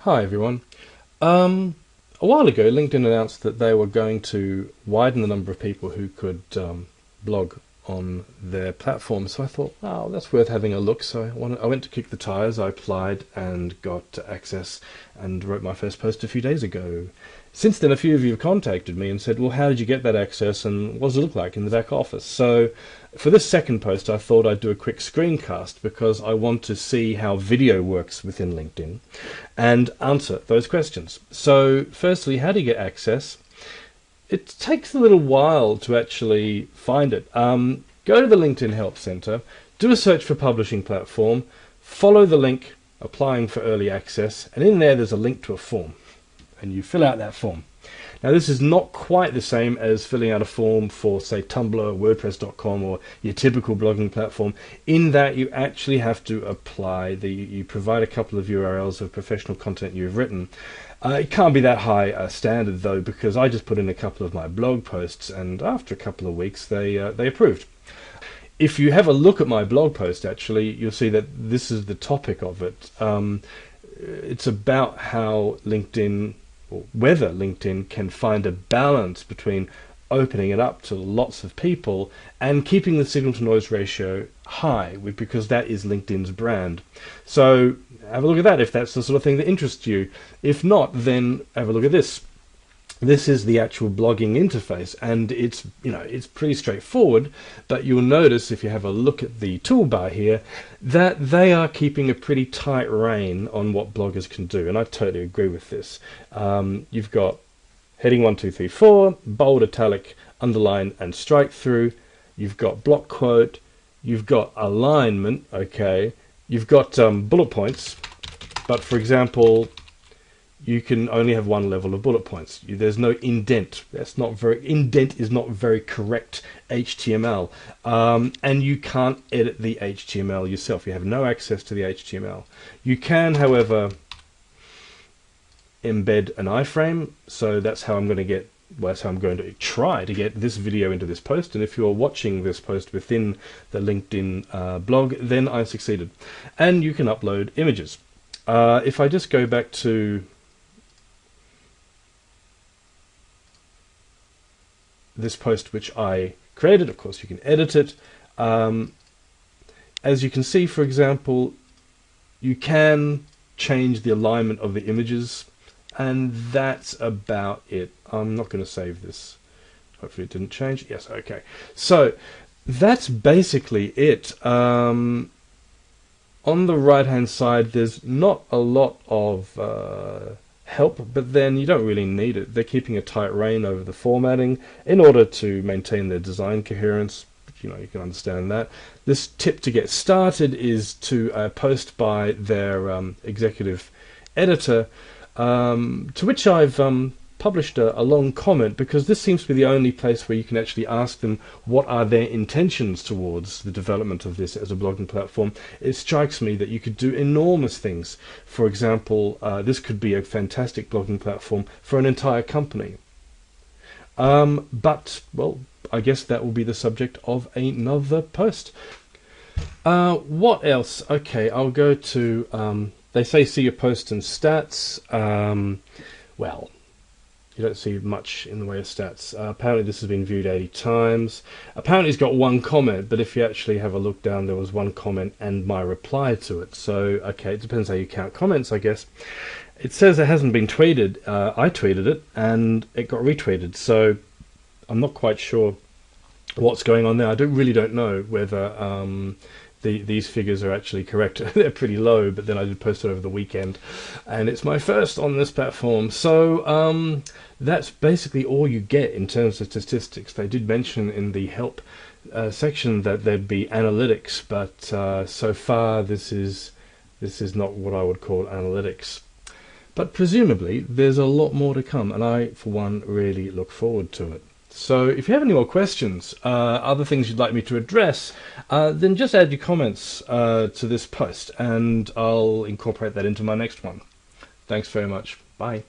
Hi everyone. A while ago, LinkedIn announced that they were going to widen the number of people who could blog on their platform. So I thought, wow, that's worth having a look. So I went to kick the tires. I applied and got access and wrote my first post a few days ago. Since then, a few of you have contacted me and said, well, how did you get that access and what does it look like in the back office? So for this second post, I thought I'd do a quick screencast because I want to see how video works within LinkedIn and answer those questions. So firstly, how do you get access? It takes a little while to actually find it. Go to the LinkedIn Help Center, do a search for publishing platform, follow the link applying for early access, and in there's a link to a form, and you fill out that form. Now this is not quite the same as filling out a form for, say, Tumblr, WordPress.com, or your typical blogging platform, in that you actually have to apply, you provide a couple of URLs of professional content you've written. It can't be that high standard though, because I just put in a couple of my blog posts, and after a couple of weeks they approved. If you have a look at my blog post, actually, you'll see that this is the topic of it. It's about how LinkedIn, or whether LinkedIn can find a balance between opening it up to lots of people and keeping the signal to noise ratio high, because that is LinkedIn's brand. So have a look at that if that's the sort of thing that interests you. If not, then have a look at this. This is the actual blogging interface, and it's pretty straightforward, but you'll notice if you have a look at the toolbar here that they are keeping a pretty tight rein on what bloggers can do, and I totally agree with this. You've got heading 1, 2, 3, 4, bold, italic, underline, and strike through. You've got block quote. You've got alignment. Okay. You've got bullet points, but for example, you can only have one level of bullet points. There's no indent. Indent is not very correct HTML, and you can't edit the HTML yourself. You have no access to the HTML. You can, however, embed an iframe. So that's how I'm going to try to get this video into this post. And if you're watching this post within the LinkedIn blog, then I succeeded. And you can upload images. If I just go back to this post which I created, of course you can edit it. As you can see, for example, you can change the alignment of the images, and that's about it. I'm not going to save this. Hopefully it didn't change. Yes, okay. So that's basically it. On the right hand side there's not a lot of help, but then you don't really need it. They're keeping a tight rein over the formatting in order to maintain their design coherence. You can understand that. This tip to get started is to post by their executive editor, to which I've published a long comment, because this seems to be the only place where you can actually ask them what are their intentions towards the development of this as a blogging platform. It strikes me that you could do enormous things. For example, this could be a fantastic blogging platform for an entire company. But, well, I guess that will be the subject of another post. What else? Okay, I'll go to, they say see your posts and stats. Well, you don't see much in the way of stats. Apparently this has been viewed 80 times. Apparently it's got one comment, but if you actually have a look down, there was one comment and my reply to it. So, okay, it depends how you count comments, I guess. It says it hasn't been tweeted. I tweeted it, and it got retweeted. So I'm not quite sure what's going on there. I really don't know whether these figures are actually correct. They're pretty low, but then I did post it over the weekend, and it's my first on this platform. So that's basically all you get in terms of statistics. They did mention in the help section that there'd be analytics, but so far this is not what I would call analytics. But presumably there's a lot more to come, and I, for one, really look forward to it. So if you have any more questions, other things you'd like me to address, then just add your comments to this post, and I'll incorporate that into my next one. Thanks very much. Bye.